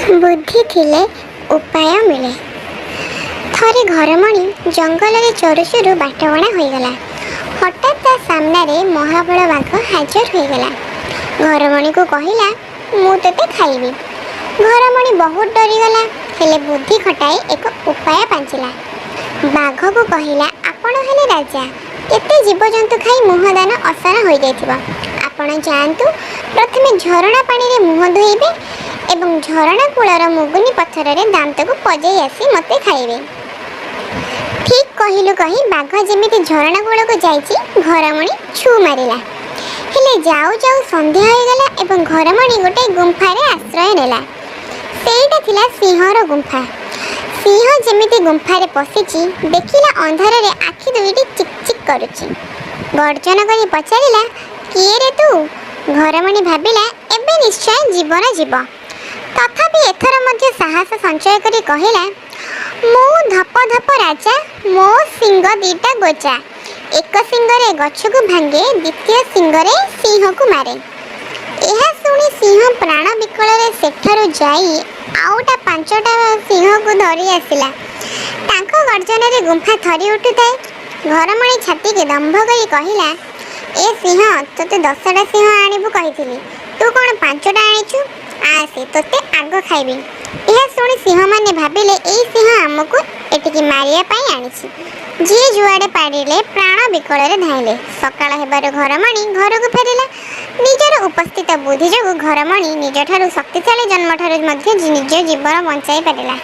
बुद्धि थिले उपाय मिले। थरे घरमणी जंगल में चोरु चोरु बाटबणा होगला। हठात ता सामने महाबल बाघ हाजर होगला। घरमणी को कहला मु तते खाइबी। घरमणी बहुत डरीगला हेले बुद्धि खटाई एक उपाय पांचिला। बाघ को कहला आपण हेले राजा केते जीवजंतु खाई मुहदान असना हो जाइथिबा। आपण जानतु प्रथमे झरणा पानी रे मुह धोइबे एवं झरणा कूलर मुगुनी पत्थर रे दांत को पजई आसी मते खाइबे। ठीक कहिलु कही बाघ जेमिति झरणा कूल को जाइछि घरमणी छु मारिला। हेले जाऊ जाऊ संध्या हो गला एवं घरमणी गोटे गुंफा रे आश्रय नेला। सेईटा थिला सिंहर गुंफा। सिंह जेमिति गुंफा रे पसिछि देखिला अंधार रे आखि दुईटी चिक चिक करूछि। गर्जन करी पचारिला किए रे तू। घरमणी भाबिला एबे निश्चय जीवन जीव। तथापि एथर मध्य साहस संचय करी कहिला मो धप धप राजा मो सिंह दीटा गोचा। एक सिंगरे गछ को भांगे द्वितीय सिंगरे सिंह को मारे। यह सुनी सिंह प्राण विकल रे सेठारु जाई आउटा पांचटा सिंह को धरी आसिला। तांको गर्जन रे गुंफा थरी उठुताए। घरमणी छाती के दंभ करी कहिला ए सिंह तोते 10टा सिंह आनिबु कहिथिली तू कोन 5टा आनिछु आसे तोते आग खाइबी। यह सुनी सिंह माने भाबिले एई सिंह हमकु एटिकी मारिया पई आनिछि। जी जुआडे पाडिले प्राण विकल रे धाइले। सकाळ हेबार घरमणी घर को फेरिला। निजर उपस्थित बुद्धि जोगु घरमणी निज ठारू शक्तिशाली जन्म ठारू मध्य निज जीवन बंचाई पारिला।